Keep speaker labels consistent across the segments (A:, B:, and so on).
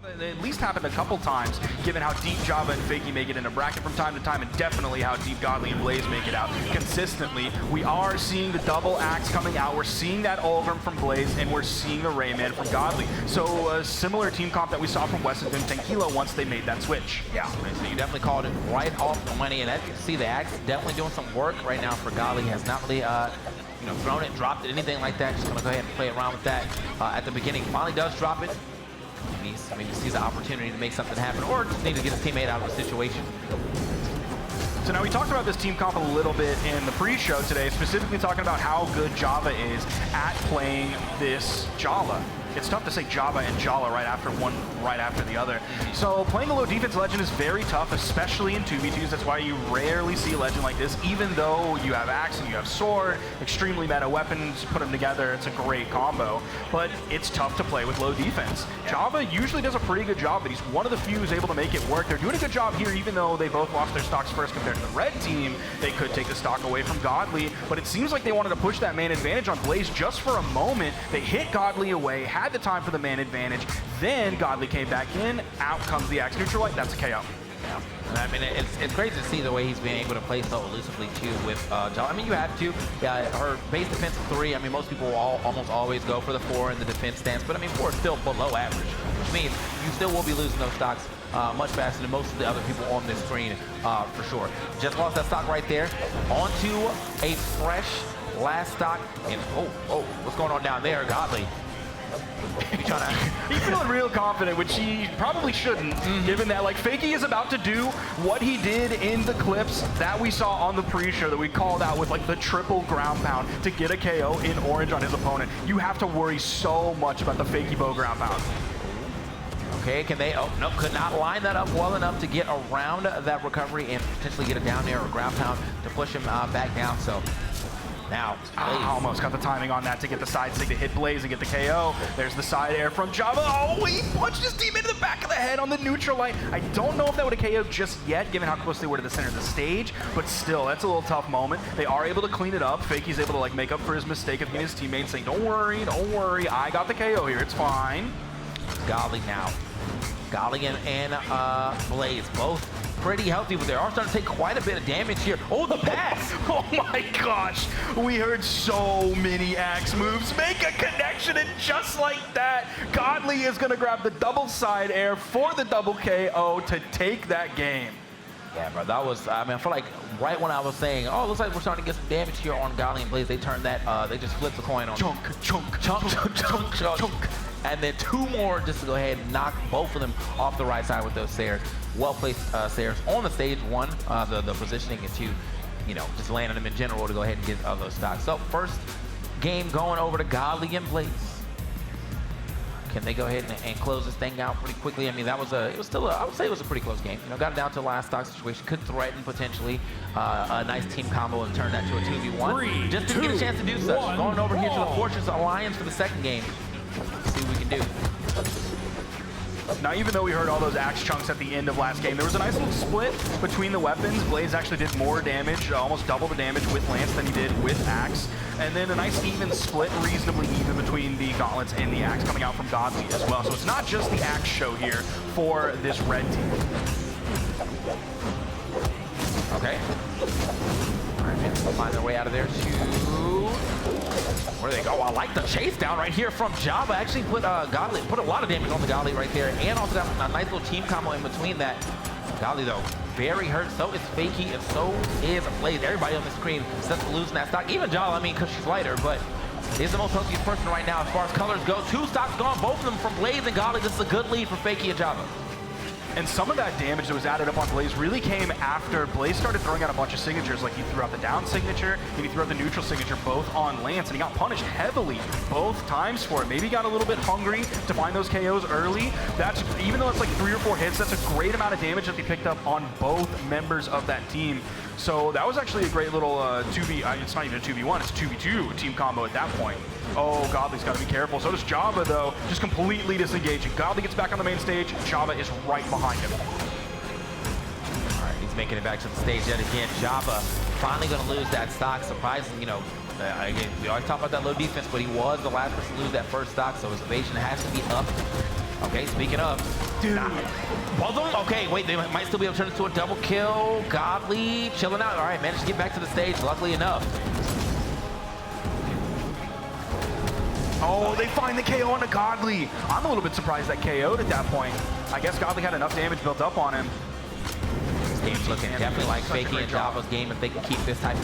A: at least happened a couple times, given how deep Java and Fakey make it in a bracket from time to time, and definitely how deep Godly and Blaze make it out consistently. We are seeing the double axe coming out. We're seeing that Ulgrim from Blaze, and we're seeing the Rayman from Godly. So a similar team comp that we saw from West and 10kilo once they made that switch.
B: Yeah, so you definitely called it right off the money, and as you can see, the axe definitely doing some work right now for Godly. He has not really thrown it, dropped it, anything like that. Just gonna go ahead and play around with that at the beginning. Finally does drop it. Maybe sees the opportunity to make something happen, or just need to get his teammate out of the situation.
A: So now we talked about this team comp a little bit in the pre-show today, specifically talking about how good Java is at playing this Jala. It's tough to say Java and Jala right after one, right after the other. So playing a low defense Legend is very tough, especially in 2v2s. That's why you rarely see a Legend like this, even though you have Axe and you have Sword, extremely meta weapons, put them together, it's a great combo. But it's tough to play with low defense. Java usually does a pretty good job, but he's one of the few who's able to make it work. They're doing a good job here, even though they both lost their stocks first compared to the red team. They could take the stock away from Godly, but it seems like they wanted to push that man advantage on Blaze just for a moment. They hit Godly away, had the time for the man advantage, then Godly came back in, out comes the Axe Neutral Light, that's a KO.
B: Yeah. I mean, it's crazy to see the way he's been able to play so elusively too with Jala. I mean, you have to. Yeah, her base defense is 3. I mean, most people almost always go for the 4 in the defense stance, but I mean, 4 is still below average, which means you still will be losing those stocks much faster than most of the other people on this screen, for sure. Just lost that stock right there. Onto a fresh last stock, and oh, what's going on down there, Godly?
A: He's feeling real confident, which he probably shouldn't, given that like Fakey is about to do what he did in the clips that we saw on the pre-show that we called out with like the triple ground pound to get a KO in orange on his opponent. You have to worry so much about the Fakey bow ground pound.
B: Okay, can they, oh, no, could not line that up well enough to get around that recovery and potentially get a down air or ground pound to push him back down, so. Now,
A: almost got the timing on that to get the side stick to hit Blaze and get the KO. There's the side air from Java. Oh, he punched his team into the back of the head on the neutral light. I don't know if that would have KO'd just yet, given how close they were to the center of the stage, but still, that's a little tough moment. They are able to clean it up. Fakey's able to like make up for his mistake of getting his teammates saying, don't worry, I got the KO here, it's fine.
B: Godly now. Godly and Blaze, both pretty healthy, but they are starting to take quite a bit of damage here. Oh, the pass!
A: Oh my gosh! We heard so many axe moves make a connection, and just like that, Godly is gonna grab the double side air for the double KO to take that game.
B: Yeah, bro, that was, I mean, I feel like right when I was saying, oh, looks like we're starting to get some damage here on Godly and Blaze, they turned that, they just flipped the coin on
A: chunk.
B: And then 2 more just to go ahead and knock both of them off the right side with those stairs. Well-placed stairs on the stage, 1, the positioning, and 2, just landing them in general to go ahead and get those stocks. So first game going over to Godly and Blaze. Can they go ahead and close this thing out pretty quickly? I mean, I would say it was a pretty close game. Got it down to the last stock situation. Could threaten potentially a nice team combo and turn that to a 2v1. Just didn't get a chance to do such. Going over here to the Fortress Alliance for the second game. See what we can do.
A: Now, even though we heard all those axe chunks at the end of last game, there was a nice little split between the weapons. Blaze actually did more damage, almost double the damage with Lance than he did with axe. And then a nice even split, reasonably even between the gauntlets and the axe coming out from Godly as well. So it's not just the axe show here for this red team.
B: Okay. All right, man, they'll find their way out of there to... Where do they go? I like the chase down right here from Java. Actually put Godly, put a lot of damage on the Godly right there, and also got a nice little team combo in between that. Godly though, very hurt. So is Fakey, and so is Blaze. Everybody on the screen set to losing that stock. Even Java, I mean, because she's lighter, but is the most healthiest person right now as far as colors go. 2 stocks gone, both of them from Blaze and Godly. This is a good lead for Fakey and Java.
A: And some of that damage that was added up on Blaze really came after Blaze started throwing out a bunch of signatures. Like he threw out the down signature, and he threw out the neutral signature, both on Lance, and he got punished heavily both times for it. Maybe he got a little bit hungry to find those KOs early. That's, even though it's like 3 or 4 hits, that's a great amount of damage that they picked up on both members of that team. So that was actually a great little 2v, it's not even a 2v1, it's a 2v2 team combo at that point. Oh, Godly's got to be careful. So does Java, though, just completely disengaging. Godly gets back on the main stage. Java is right behind him.
B: All right, he's making it back to the stage yet again. Java finally going to lose that stock. Surprising, again, we always talk about that low defense, but he was the last person to lose that first stock, so his evasion has to be up. Okay, speaking of,
A: Dude.
B: Both of them? Okay, wait, they might still be able to turn this to a double kill. Godly chilling out. All right, managed to get back to the stage, luckily enough.
A: Oh, they find the KO on a Godly. I'm a little bit surprised that KO'd at that point. I guess Godly had enough damage built up on him.
B: This game's looking definitely like Fakey and Java's game if they can keep this type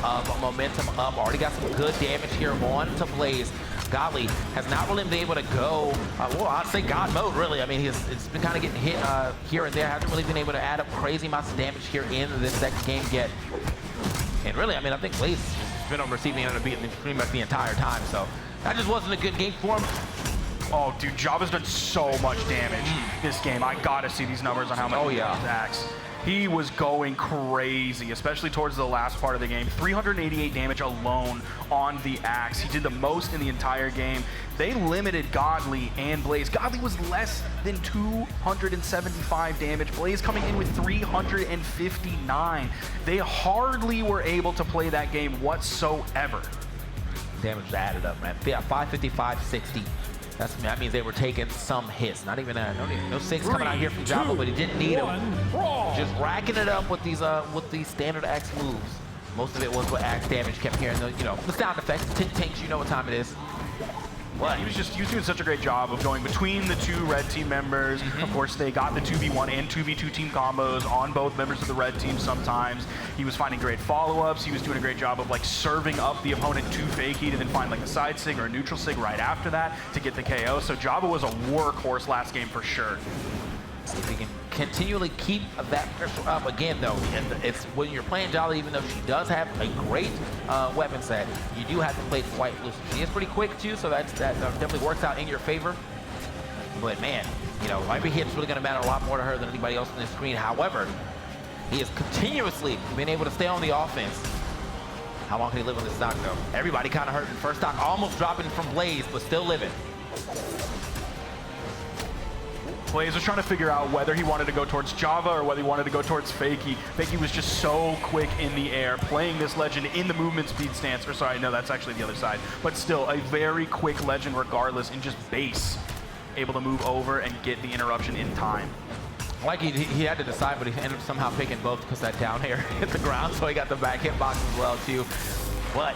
B: of momentum up. Already got some good damage here on to Blaze. Godly has not really been able to go, well, I'd say God mode, really. I mean, it's been kind of getting hit here and there. Hasn't really been able to add up crazy amounts of damage here in this second game yet. And really, I mean, I think Blaze has been on receiving end of beating pretty much the entire time. So that just wasn't a good game for him.
A: Oh, dude, Java's done so much damage this game. I gotta see these numbers on how much he attacks. He was going crazy, especially towards the last part of the game. 388 damage alone on the axe. He did the most in the entire game. They limited Godly and Blaze. Godly was less than 275 damage. Blaze coming in with 359. They hardly were able to play that game whatsoever.
B: Damage added up, man. Yeah, 555, 60. That means they were taking some hits. Not even no 6 coming out here from Java, but he didn't need them. Just racking it up with these standard axe moves. Most of it was with axe damage. Kept hearing the the sound effects. Tink tinks, you know what time it is. What?
A: He was doing such a great job of going between the two red team members. Of course, they got the 2v1 and 2v2 team combos on both members of the red team sometimes. He was finding great follow-ups. He was doing a great job of like serving up the opponent to Fakey to then find like a side sig or a neutral sig right after that to get the KO. So Java was a workhorse last game for sure.
B: See if we can continually keep that pressure up. Again, though, it's when you're playing Jolly, even though she does have a great weapon set, you do have to play quite loose. She is pretty quick too, so that definitely works out in your favor. But man, every hit's really going to matter a lot more to her than anybody else on the screen. However, he has continuously been able to stay on the offense. How long can he live on this stock, though? Everybody kind of hurting. First stock almost dropping from Blaze, but still living.
A: Blaze was trying to figure out whether he wanted to go towards Java or whether he wanted to go towards Fakey. Fakey was just so quick in the air, playing this legend in the movement speed stance. Or sorry, no, that's actually the other side. But still, a very quick legend regardless in just base. Able to move over and get the interruption in time.
B: Like he had to decide, but he ended up somehow picking both because that down air hit the ground, so he got the back hitbox as well, too. But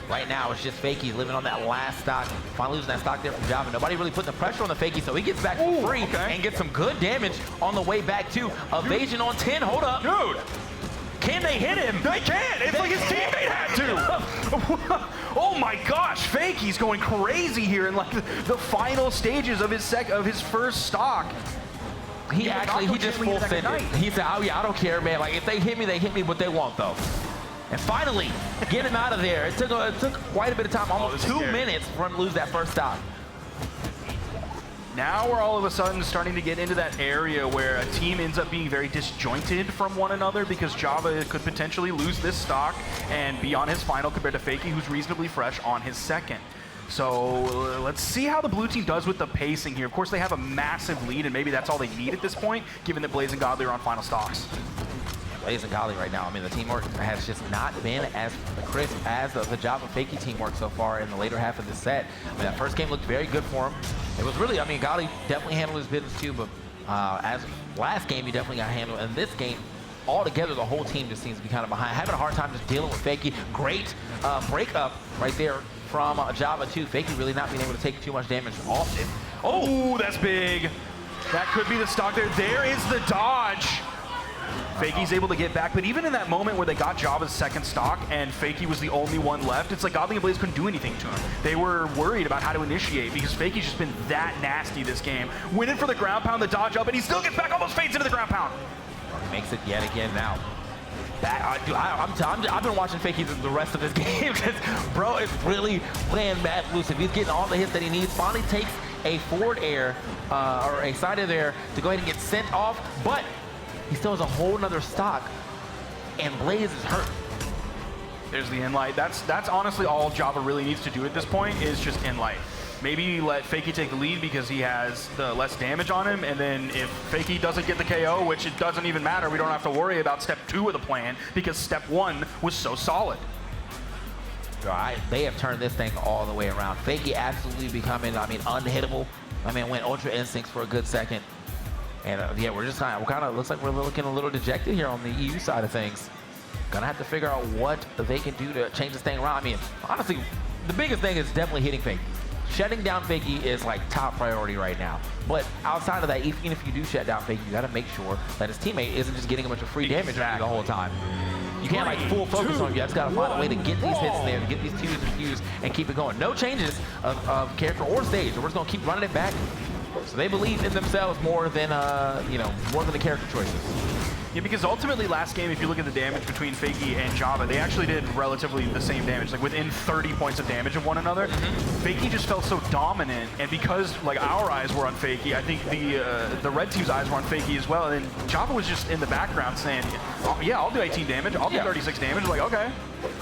B: right now, it's just Fakey living on that last stock. Finally losing that stock there from Java. Nobody really putting the pressure on the Fakey, so he gets back for free and gets some good damage on the way back, too. Evasion on 10. Hold up.
A: Dude.
B: Can they hit him?
A: They can. It's like his teammate had to. Oh my gosh, Fakey's going crazy here in like the final stages of his first stock.
B: He just full sent it. He said, oh yeah, I don't care, man. Like if they hit me, but they won't though. And finally, get him out of there. It took quite a bit of time, almost 2 minutes for him to lose that first stock.
A: Now we're all of a sudden starting to get into that area where a team ends up being very disjointed from one another because Java could potentially lose this stock and be on his final compared to Fakey, who's reasonably fresh on his second. So let's see how the blue team does with the pacing here. Of course, they have a massive lead, and maybe that's all they need at this point, given that Blaze and Godly are on final stocks.
B: Blaze and Godly right now, I mean, the teamwork has just not been as crisp as the Java Fakey teamwork so far in the later half of the set. I mean, that first game looked very good for him. It was really, I mean, Godly definitely handled his business too, but as last game, he definitely got handled. And this game, altogether, the whole team just seems to be kind of behind. Having a hard time just dealing with Fakey. Great breakup right there from Java too. Fakey really not being able to take too much damage often.
A: Oh, that's big. That could be the stock there. There is the dodge. Fakey's able to get back, but even in that moment where they got Java's second stock and Fakey was the only one left, it's like Godly and Blaze couldn't do anything to him. They were worried about how to initiate because Fakey's just been that nasty this game. Winning for the ground pound, the dodge up, and he still gets back, almost fades into the ground pound.
B: He makes it yet again now. I've been watching Fakey the rest of this game because bro is really playing mad loose. If he's getting all the hits that he needs, finally takes a forward air or a side of air to go ahead and get sent off, but he still has a whole nother stock, and Blaze is hurt.
A: There's the in-light. That's honestly all Java really needs to do at this point is just in-light. Maybe let Fakey take the lead because he has the less damage on him, and then if Fakey doesn't get the KO, which it doesn't even matter, we don't have to worry about step 2 of the plan because step 1 was so solid.
B: All right, they have turned this thing all the way around. Fakey absolutely becoming, I mean, unhittable. My man went Ultra Instincts for a good second. And yeah, we're kind of looks like we're looking a little dejected here on the EU side of things. Gonna have to figure out what they can do to change this thing around. I mean, honestly, the biggest thing is definitely hitting Fakey. Shutting down Fakey is like top priority right now. But outside of that, even if you do shut down Fakey, you gotta make sure that his teammate isn't just getting a bunch of free damage on you the whole time. You can't like full focus on him. You just gotta find a way to get these hits in there, to get these Qs infused and keep it going. No changes of character or stage. We're just gonna keep running it back. So they believe in themselves more than more than the character choices.
A: Yeah, because ultimately last game, if you look at the damage between Fakey and Java, they actually did relatively the same damage, like within 30 points of damage of one another. Fakey just felt so dominant, and because like our eyes were on Fakey, I think the red team's eyes were on Fakey as well, and Java was just in the background saying, oh, yeah, I'll do 18 damage, I'll do 36 damage, like, okay.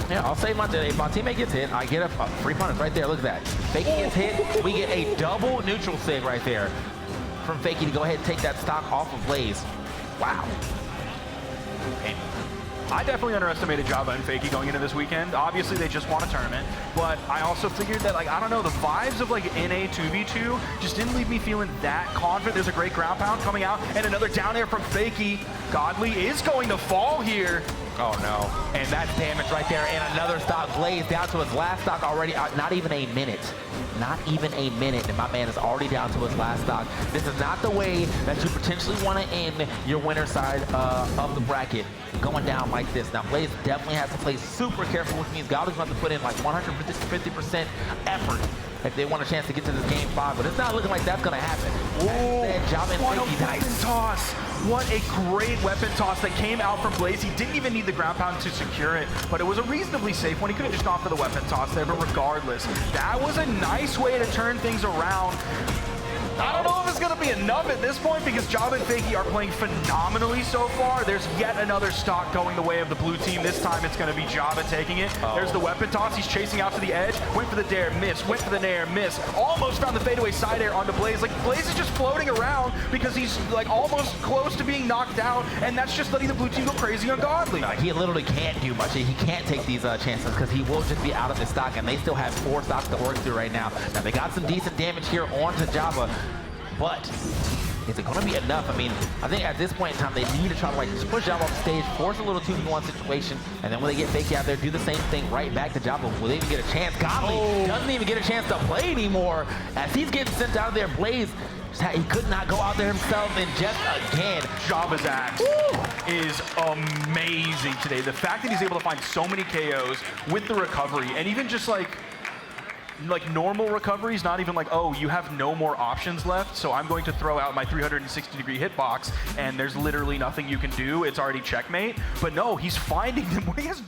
B: Yeah, I'll save if my teammate gets hit, I get a free punish right there, look at that. Fakey gets hit, we get a double neutral sig right there from Fakey to go ahead and take that stock off of Blaze. Wow.
A: And I definitely underestimated Java and Fakey going into this weekend. Obviously, they just won a tournament, but I also figured that, like, I don't know, the vibes of, like, NA 2v2 just didn't leave me feeling that confident. There's a great ground pound coming out, and another down air from Fakey. Godly is going to fall here.
B: Oh, no. And that's damage right there, and another stock. Blaze down to his last stock already. Not even a minute. Not even a minute, and my man is already down to his last stock. This is not the way that you potentially want to end your winner side of the bracket, going down like this. Now, Blaze definitely has to play super careful, which means Godly's going to put in like 150% effort if they want a chance to get to this game 5, but it's not looking like that's going to happen.
A: What a weapon toss. What a great weapon toss that came out from Blaze. He didn't even need the ground pound to secure it, but it was a reasonably safe one. He could have just gone for the weapon toss there, but regardless, that was a nice way to turn things around. I don't know if it's going to be enough at this point because Java and Fakey are playing phenomenally so far. There's yet another stock going the way of the blue team. This time it's going to be Java taking it. There's the weapon toss. He's chasing out to the edge. Went for the dare, miss. Went for the nair, miss. Almost found the fadeaway side air onto Blaze. Like, Blaze is just floating around because he's like almost close to being knocked out, and that's just letting the blue team go crazy on Godly.
B: Like, he literally can't do much. He can't take these chances because he will just be out of his stock, and they still have 4 stocks to work through right now. Now, they got some decent damage here onto Java, but is it going to be enough? I mean, I think at this point in time, they need to try to like just push Java off the stage, force a little 2v1 situation, and then when they get Fakey out there, do the same thing right back to Java. Will they even get a chance? Godly doesn't even get a chance to play anymore as he's getting sent out of there. Blaze, he could not go out there himself, and just again,
A: Java's axe is amazing today. The fact that he's able to find so many KOs with the recovery, and even just like normal recoveries, not even like, oh, you have no more options left, so I'm going to throw out my 360-degree hitbox, and there's literally nothing you can do. It's already checkmate. But no, he's finding them. He has